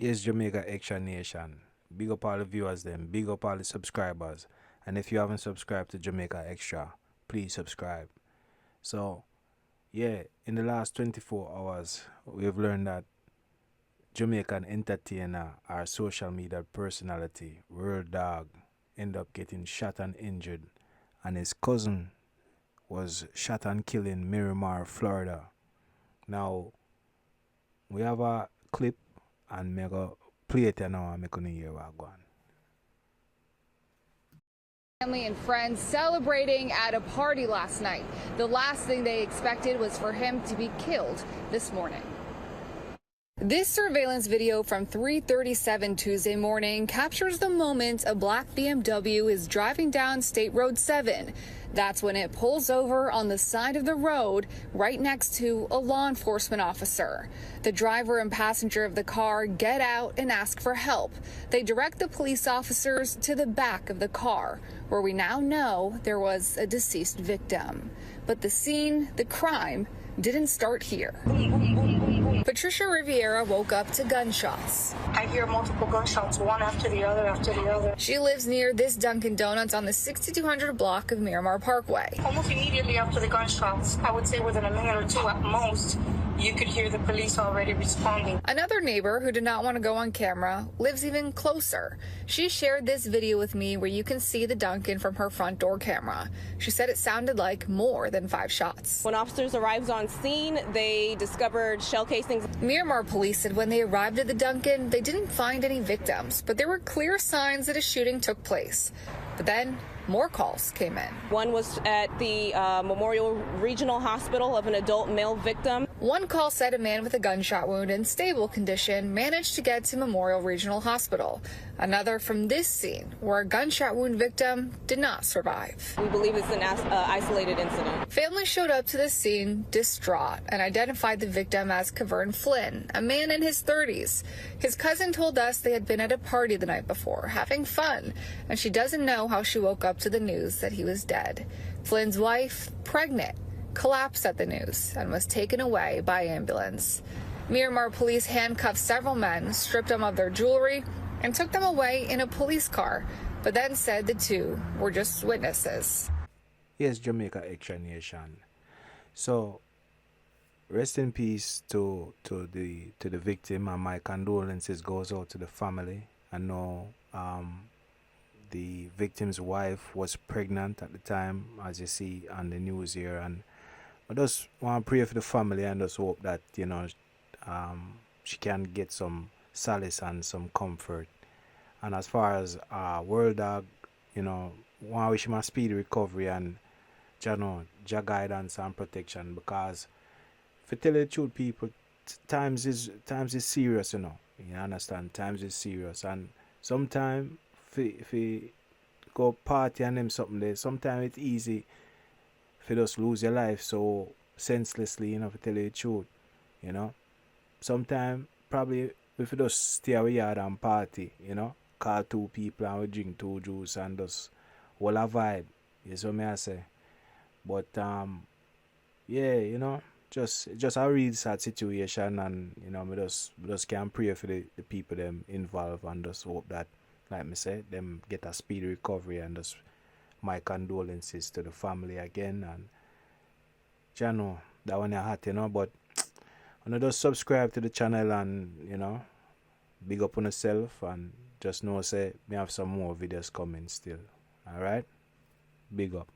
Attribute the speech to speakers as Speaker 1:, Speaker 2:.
Speaker 1: Yes, Jamaica Extra Nation. Big up all the viewers them. Big up all the subscribers. And if you haven't subscribed to Jamaica Extra, please subscribe. So, yeah, in the last 24 hours, we've learned that Jamaican entertainer or social media personality, World Dawg, ended up getting shot and injured. And his cousin was shot and killed in Miramar, Florida. Now, we have a clip and me go play it now and me gonna hear what go on.
Speaker 2: Family and friends celebrating at a party last night. The last thing they expected was for him to be killed this morning. This surveillance video from 3:37 Tuesday morning captures the moment a black BMW is driving down State Road 7. That's when it pulls over on the side of the road right next to a law enforcement officer. The driver and passenger of the car get out and ask for help. They direct the police officers to the back of the car, where we now know there was a deceased victim. But the scene, the crime, didn't start here. Patricia Riviera woke up to gunshots.
Speaker 3: I hear multiple gunshots, one after the other after the other.
Speaker 2: She lives near this Dunkin' Donuts on the 6200 block of Miramar Parkway.
Speaker 3: Almost immediately after the gunshots, I would say within a minute or two at most, you could hear the police already responding.
Speaker 2: Another neighbor who did not want to go on camera lives even closer. She shared this video with me where you can see the Dunkin' from her front door camera. She said it sounded like more than 5 shots.
Speaker 4: When officers arrived on scene, they discovered shell casings.
Speaker 2: Miramar police said when they arrived at the Dunkin', they didn't find any victims, but there were clear signs that a shooting took place. But then more calls came in.
Speaker 4: One was at the Memorial Regional Hospital of an adult male victim.
Speaker 2: One call said a man with a gunshot wound in stable condition managed to get to Memorial Regional Hospital. Another from this scene, where a gunshot wound victim did not survive.
Speaker 4: We believe it's an isolated incident.
Speaker 2: Family showed up to the scene distraught and identified the victim as Kavern Flynn, a man in his 30s. His cousin told us they had been at a party the night before, having fun, and she doesn't know how she woke up to the news that he was dead. Flynn's wife, pregnant, collapsed at the news and was taken away by ambulance. Miramar police handcuffed several men, stripped them of their jewelry, and took them away in a police car, but then said the two were just witnesses.
Speaker 1: Yes, Jamaica Extra Nation. So, rest in peace to the victim, and my condolences goes out to the family. I know the victim's wife was pregnant at the time, as you see on the news here, and I just want to pray for the family and just hope that she can get some solace and some comfort. And as far as World Dawg, want to wish him a speedy recovery and Jah guidance and protection, because if you tell the truth, people, times is serious, you understand, times is serious, and sometimes if you go party and them something there, sometimes it's easy if you just lose your life so senselessly, if you tell you the truth, sometimes probably if you just stay away yard and party, call 2 people and we drink 2 juice and just all a vibe, you see what I say. But just a real sad situation, and we just can pray for the people them involved and just hope that, like me say, them get a speedy recovery, and just my condolences to the family again. And that one is hot, but just subscribe to the channel and big up on yourself, and just know say me have some more videos coming still. Alright? Big up.